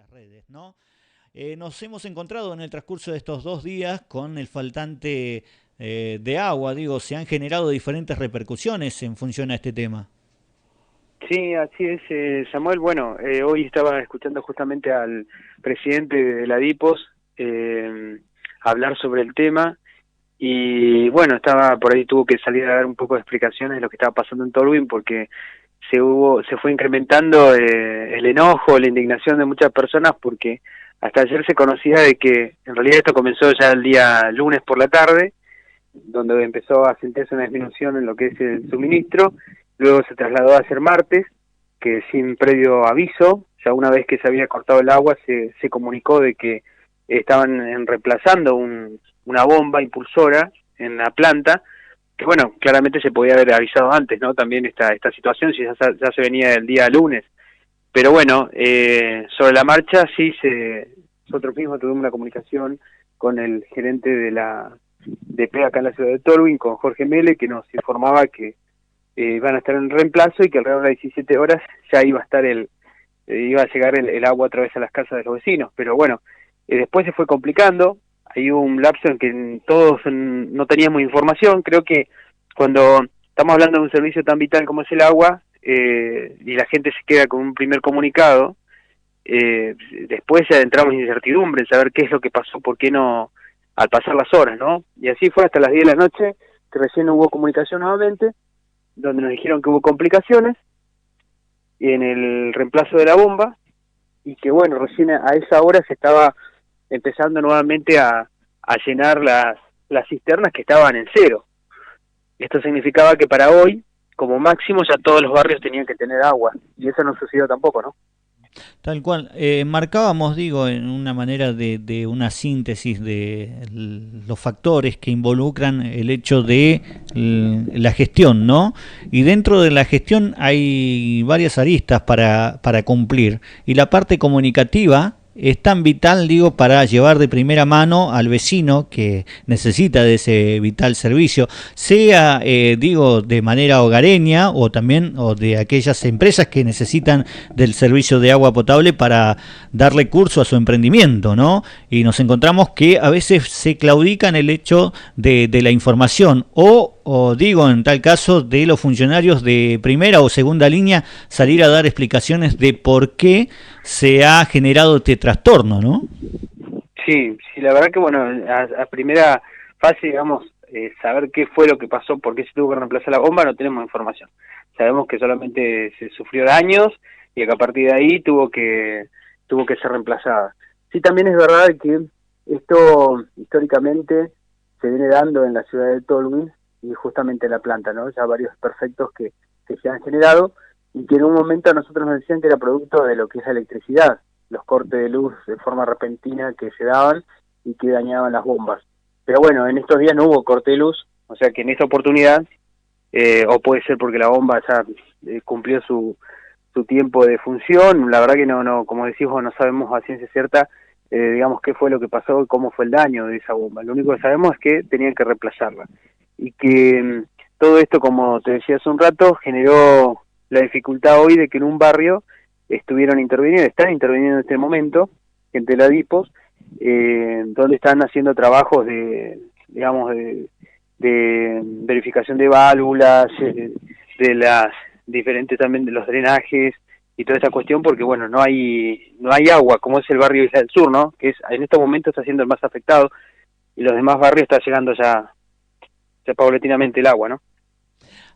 las redes, ¿no? Nos hemos encontrado en el transcurso de estos 2 días con el faltante de agua, digo, se han generado diferentes repercusiones en función a este tema. Sí, así es, Samuel. Bueno, hoy estaba escuchando justamente al presidente de la DIPOS hablar sobre el tema y bueno, estaba por ahí, tuvo que salir a dar un poco de explicaciones de lo que estaba pasando en Tolwyn porque se fue incrementando el enojo, la indignación de muchas personas porque hasta ayer se conocía de que en realidad esto comenzó ya el día lunes por la tarde, donde empezó a sentirse una disminución en lo que es el suministro. Luego se trasladó a ser martes, que sin previo aviso, ya una vez que se había cortado el agua, se comunicó de que estaban reemplazando una bomba impulsora en la planta, que bueno, claramente se podía haber avisado antes, ¿no? También esta situación, si ya se venía el día lunes. Pero bueno, sobre la marcha sí nosotros mismos tuvimos una comunicación con el gerente de la DP acá en la ciudad de Tolwyn, con Jorge Mele, que nos informaba que van a estar en reemplazo y que alrededor de las 17 horas ya iba a estar iba a llegar el agua a través de las casas de los vecinos. Pero bueno, después se fue complicando, hay un lapso en que todos no teníamos información. Creo que cuando estamos hablando de un servicio tan vital como es el agua, y la gente se queda con un primer comunicado, después ya entramos en incertidumbre, en saber qué es lo que pasó, por qué no, al pasar las horas, ¿no? Y así fue hasta las 10 de la noche, que recién hubo comunicación nuevamente, donde nos dijeron que hubo complicaciones en el reemplazo de la bomba y que bueno, recién a esa hora se estaba empezando nuevamente a llenar las cisternas que estaban en cero. Esto significaba que para hoy, como máximo, ya todos los barrios tenían que tener agua, y eso no sucedió tampoco, ¿no? Tal cual. Marcábamos, digo, en una manera de una síntesis de los factores que involucran el hecho de la gestión, ¿no? Y dentro de la gestión hay varias aristas para cumplir. Y la parte comunicativa es tan vital, digo, para llevar de primera mano al vecino que necesita de ese vital servicio, sea, digo, de manera hogareña o también o de aquellas empresas que necesitan del servicio de agua potable para darle curso a su emprendimiento, ¿no? Y nos encontramos que a veces se claudica en el hecho de la información o digo, en tal caso, de los funcionarios de primera o segunda línea salir a dar explicaciones de por qué se ha generado este trastorno, ¿no? Sí, la verdad que bueno, a primera fase, digamos, saber qué fue lo que pasó, por qué se tuvo que reemplazar la bomba, no tenemos información. Sabemos que solamente se sufrió daños y que a partir de ahí tuvo que ser reemplazada. Sí, también es verdad que esto históricamente se viene dando en la ciudad de Tolwyn y justamente en la planta, ¿no? Ya varios perfectos que se han generado y que en un momento a nosotros nos decían que era producto de lo que es la electricidad, los cortes de luz de forma repentina que se daban y que dañaban las bombas. Pero bueno, en estos días no hubo corte de luz, o sea que en esta oportunidad, o puede ser porque la bomba ya cumplió su tiempo de función, la verdad que no, como decimos, no sabemos a ciencia cierta, digamos, qué fue lo que pasó y cómo fue el daño de esa bomba. Lo único que sabemos es que tenían que reemplazarla. Y que todo esto, como te decía hace un rato, generó la dificultad hoy de que en un barrio están interviniendo en este momento, gente de la DIPOS, donde están haciendo trabajos de verificación de válvulas, de las diferentes también de los drenajes y toda esa cuestión, porque bueno, no hay agua, como es el barrio Isla del Sur, ¿no? Que en este momento está siendo el más afectado, y los demás barrios está llegando ya paulatinamente el agua, ¿no?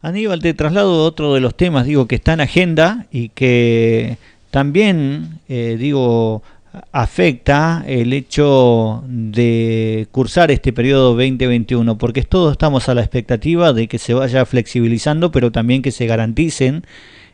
Aníbal, te traslado otro de los temas, digo, que está en agenda y que también, digo, afecta el hecho de cursar este periodo 2021, porque todos estamos a la expectativa de que se vaya flexibilizando, pero también que se garanticen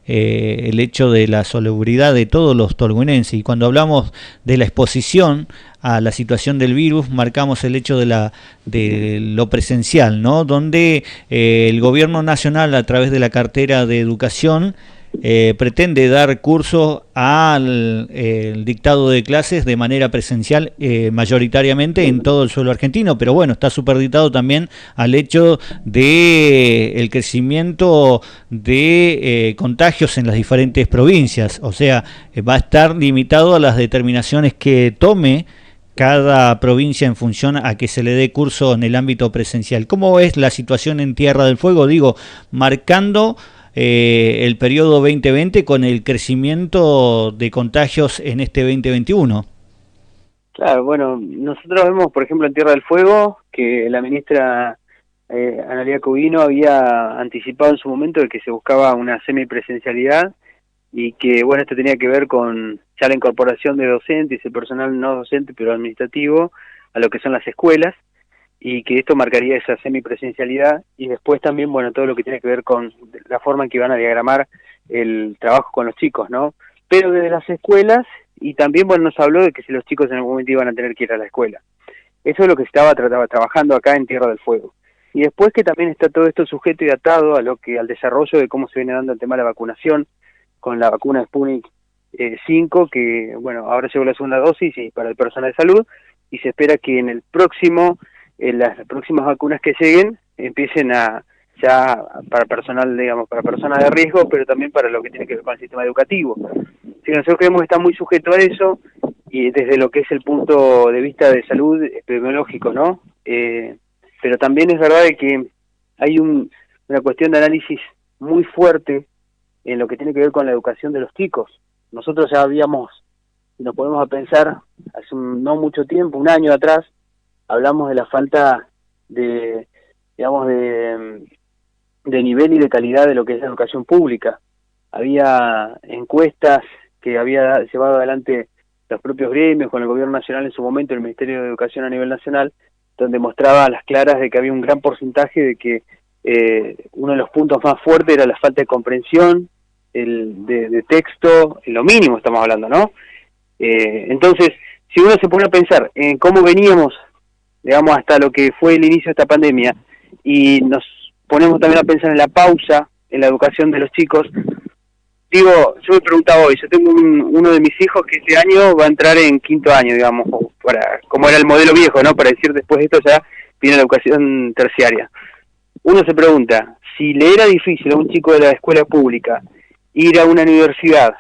el hecho de la salubridad de todos los tolhuenenses. Y cuando hablamos de la exposición a la situación del virus, marcamos el hecho de lo presencial, ¿no? Donde el gobierno nacional, a través de la cartera de educación, pretende dar curso al el dictado de clases de manera presencial mayoritariamente en todo el suelo argentino, pero bueno, está superditado también al hecho de el crecimiento de contagios en las diferentes provincias, o sea, va a estar limitado a las determinaciones que tome cada provincia en función a que se le dé curso en el ámbito presencial. ¿Cómo es la situación en Tierra del Fuego? Digo, marcando el periodo 2020 con el crecimiento de contagios en este 2021. Claro, bueno, nosotros vemos, por ejemplo, en Tierra del Fuego, que la ministra Analía Cubino había anticipado en su momento de que se buscaba una semipresencialidad y que, bueno, esto tenía que ver con ya la incorporación de docentes y personal no docente, pero administrativo, a lo que son las escuelas, y que esto marcaría esa semipresencialidad, y después también, bueno, todo lo que tiene que ver con la forma en que van a diagramar el trabajo con los chicos, ¿no? Pero desde las escuelas, y también, bueno, nos habló de que si los chicos en algún momento iban a tener que ir a la escuela. Eso es lo que se estaba trabajando acá en Tierra del Fuego. Y después que también está todo esto sujeto y atado a lo que al desarrollo de cómo se viene dando el tema de la vacunación, con la vacuna Sputnik 5, que, bueno, ahora llegó la segunda dosis y para el personal de salud, y se espera que en el próximo, las próximas vacunas que lleguen, empiecen a, ya para personal, digamos, para personas de riesgo, pero también para lo que tiene que ver con el sistema educativo. Así que nosotros creemos que está muy sujeto a eso, y desde lo que es el punto de vista de salud epidemiológico, ¿no? Pero también es verdad de que hay una cuestión de análisis muy fuerte en lo que tiene que ver con la educación de los chicos. Nosotros ya habíamos, si nos ponemos a pensar, hace no mucho tiempo, un año atrás, hablamos de la falta de, digamos, de nivel y de calidad de lo que es la educación pública. Había encuestas que había llevado adelante los propios gremios con el gobierno nacional en su momento, el Ministerio de Educación a nivel nacional, donde mostraba a las claras de que había un gran porcentaje de que uno de los puntos más fuertes era la falta de comprensión de texto, en lo mínimo estamos hablando, ¿no? Entonces, si uno se pone a pensar en cómo veníamos, digamos, hasta lo que fue el inicio de esta pandemia, y nos ponemos también a pensar en la pausa en la educación de los chicos, digo, yo me preguntaba hoy, yo tengo uno de mis hijos que este año va a entrar en quinto año, digamos, como era el modelo viejo, ¿no? Para decir después de esto ya viene la educación terciaria. Uno se pregunta, si le era difícil a un chico de la escuela pública ir a una universidad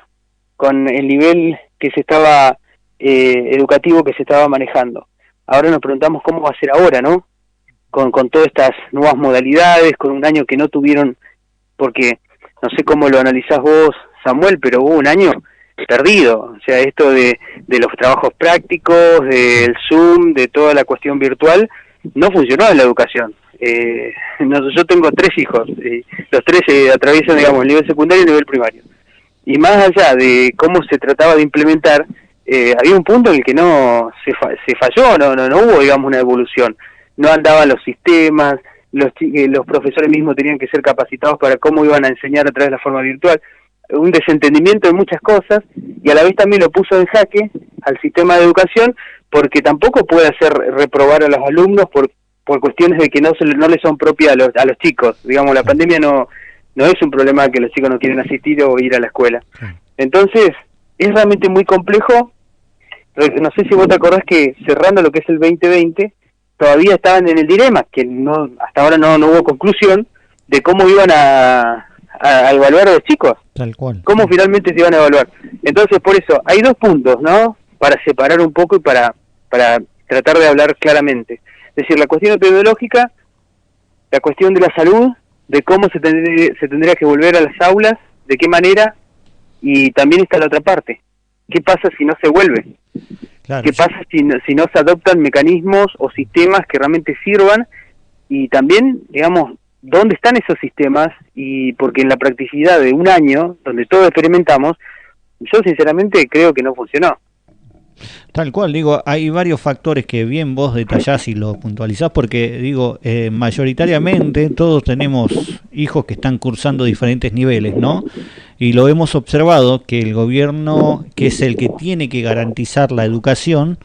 con el nivel que se estaba educativo que se estaba manejando, ahora nos preguntamos cómo va a ser ahora, ¿no? Con todas estas nuevas modalidades, con un año que no tuvieron, porque no sé cómo lo analizás vos, Samuel, pero hubo un año perdido, o sea, esto de los trabajos prácticos, del Zoom, de toda la cuestión virtual, no funcionó en la educación. Yo tengo 3 hijos, los 3 atraviesan, digamos, el nivel secundario y el nivel primario. Y más allá de cómo se trataba de implementar, había un punto en el que no se falló, no hubo, digamos, una evolución. No andaban los sistemas, los profesores mismos tenían que ser capacitados para cómo iban a enseñar a través de la forma virtual. Un desentendimiento de muchas cosas, y a la vez también lo puso en jaque al sistema de educación, porque tampoco puede hacer reprobar a los alumnos por cuestiones de que no les son propias a los chicos. Digamos, la pandemia no es un problema que los chicos no quieren asistir o ir a la escuela. Entonces, es realmente muy complejo. No sé si vos te acordás que cerrando lo que es el 2020, todavía estaban en el dilema, que no hasta ahora no hubo conclusión de cómo iban a evaluar a los chicos. Tal cual. Cómo finalmente se iban a evaluar. Entonces, por eso, hay 2 puntos, ¿no? Para separar un poco y para tratar de hablar claramente. Es decir, la cuestión epidemiológica, la cuestión de la salud, de cómo se tendría que volver a las aulas, de qué manera, y también está la otra parte. ¿Qué pasa si no se vuelve? Claro, ¿qué pasa si no se adoptan mecanismos o sistemas que realmente sirvan? Y también, digamos, ¿dónde están esos sistemas? Y porque en la practicidad de un año, donde todos experimentamos, yo sinceramente creo que no funcionó. Tal cual, digo, hay varios factores que bien vos detallás y lo puntualizás, porque digo, mayoritariamente todos tenemos hijos que están cursando diferentes niveles, ¿no? Y lo hemos observado que el gobierno, que es el que tiene que garantizar la educación,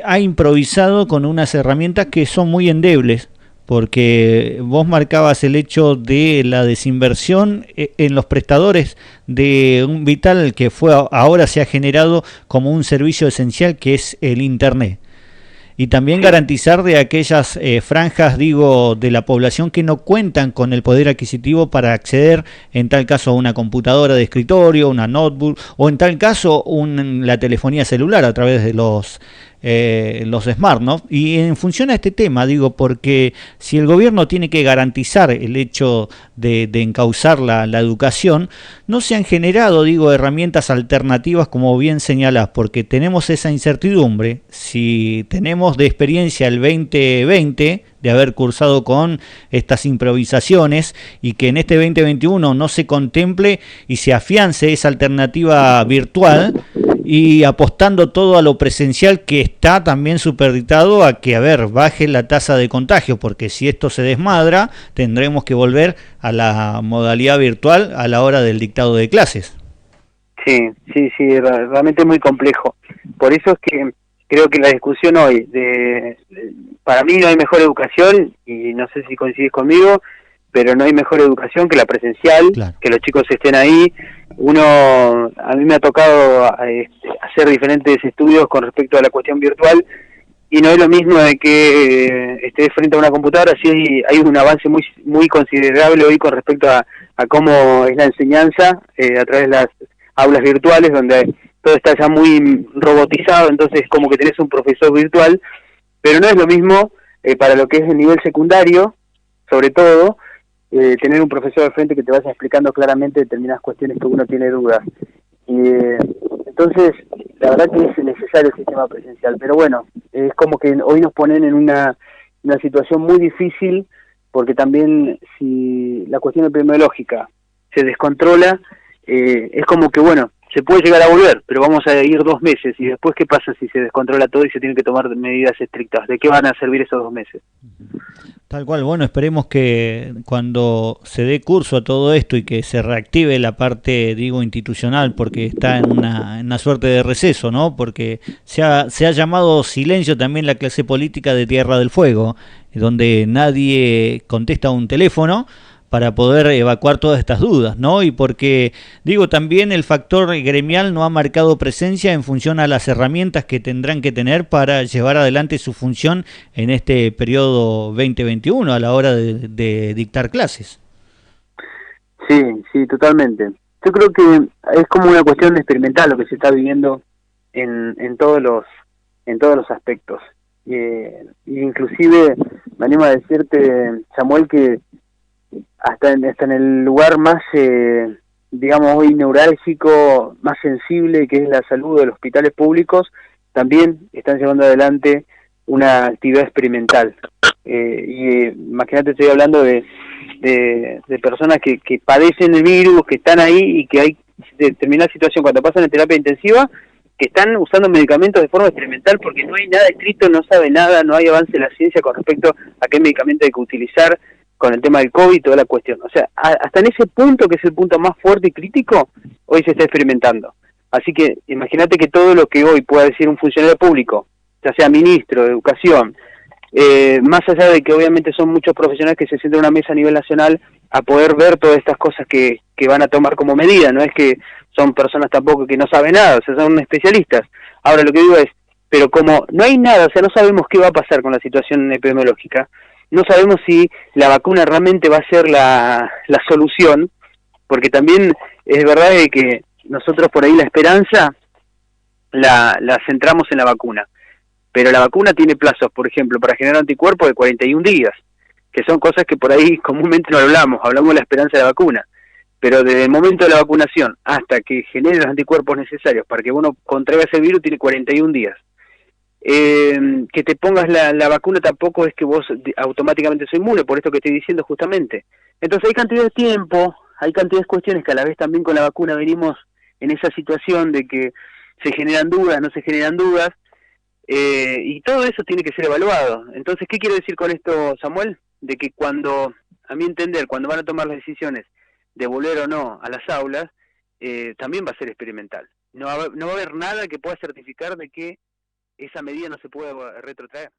ha improvisado con unas herramientas que son muy endebles, porque vos marcabas el hecho de la desinversión en los prestadores de un vital que ahora se ha generado como un servicio esencial, que es el Internet. Y también garantizar de aquellas franjas, digo, de la población que no cuentan con el poder adquisitivo para acceder, en tal caso, a una computadora de escritorio, una notebook, o en tal caso, la telefonía celular a través de los smart, ¿no? Y en función a este tema, digo, porque si el gobierno tiene que garantizar el hecho de encauzar la educación, no se han generado, digo, herramientas alternativas, como bien señalás, porque tenemos esa incertidumbre. Si tenemos de experiencia el 2020 de haber cursado con estas improvisaciones, y que en este 2021 no se contemple y se afiance esa alternativa virtual, y apostando todo a lo presencial, que está también supeditado a que, baje la tasa de contagio, porque si esto se desmadra, tendremos que volver a la modalidad virtual a la hora del dictado de clases. Sí, realmente es muy complejo. Por eso es que creo que la discusión hoy, para mí no hay mejor educación, y no sé si coincides conmigo, pero no hay mejor educación que la presencial, claro, que los chicos estén ahí. A mí me ha tocado hacer diferentes estudios con respecto a la cuestión virtual, y no es lo mismo de que estés frente a una computadora. Sí hay un avance muy considerable hoy con respecto a cómo es la enseñanza a través de las aulas virtuales, donde todo está ya muy robotizado, entonces como que tenés un profesor virtual, pero no es lo mismo para lo que es el nivel secundario, sobre todo, tener un profesor de frente que te vaya explicando claramente determinadas cuestiones que uno tiene dudas. Y entonces, la verdad que es necesario el sistema presencial, pero bueno, es como que hoy nos ponen en una situación muy difícil, porque también si la cuestión epidemiológica se descontrola, es como que, bueno, se puede llegar a volver, pero vamos a ir 2 meses, y después, ¿qué pasa si se descontrola todo y se tienen que tomar medidas estrictas? ¿De qué van a servir esos 2 meses? Tal cual. Bueno, esperemos que cuando se dé curso a todo esto y que se reactive la parte, digo, institucional, porque está en una suerte de receso, ¿no? Porque se ha llamado silencio también la clase política de Tierra del Fuego, donde nadie contesta un teléfono para poder evacuar todas estas dudas, ¿no? Y porque, digo, también el factor gremial no ha marcado presencia en función a las herramientas que tendrán que tener para llevar adelante su función en este periodo 2021 a la hora de dictar clases. Sí, totalmente. Yo creo que es como una cuestión experimental lo que se está viviendo en todos los aspectos. Inclusive me animo a decirte, Samuel, que hasta en el lugar más, digamos, hoy neurálgico, más sensible, que es la salud de los hospitales públicos, también están llevando adelante una actividad experimental. Imagínate, estoy hablando de personas que padecen el virus, que están ahí, y que hay determinada situación cuando pasan en terapia intensiva, que están usando medicamentos de forma experimental, porque no hay nada escrito, no sabe nada, no hay avance en la ciencia con respecto a qué medicamento hay que utilizar con el tema del COVID y toda la cuestión. O sea, hasta en ese punto, que es el punto más fuerte y crítico, hoy se está experimentando. Así que imagínate que todo lo que hoy pueda decir un funcionario público, ya sea ministro de Educación, más allá de que obviamente son muchos profesionales que se sientan en una mesa a nivel nacional a poder ver todas estas cosas que van a tomar como medida, no es que son personas tampoco que no saben nada, o sea, son especialistas. Ahora, lo que digo es, pero como no hay nada, o sea, no sabemos qué va a pasar con la situación epidemiológica, no sabemos si la vacuna realmente va a ser la solución, porque también es verdad de que nosotros por ahí la esperanza la centramos en la vacuna, pero la vacuna tiene plazos, por ejemplo, para generar anticuerpos de 41 días, que son cosas que por ahí comúnmente no hablamos de la esperanza de la vacuna, pero desde el momento de la vacunación hasta que genere los anticuerpos necesarios para que uno contraiga ese virus tiene 41 días. Que te pongas la vacuna tampoco es que vos automáticamente sos inmune, por esto que estoy diciendo justamente. Entonces hay cantidad de tiempo, hay cantidad de cuestiones que a la vez también con la vacuna venimos en esa situación de que se generan dudas, no se generan dudas, y todo eso tiene que ser evaluado. Entonces, ¿qué quiero decir con esto, Samuel? De que cuando, a mi entender, cuando van a tomar las decisiones de volver o no a las aulas, también va a ser experimental. No va a haber nada que pueda certificar de que esa medida no se puede retrotraer.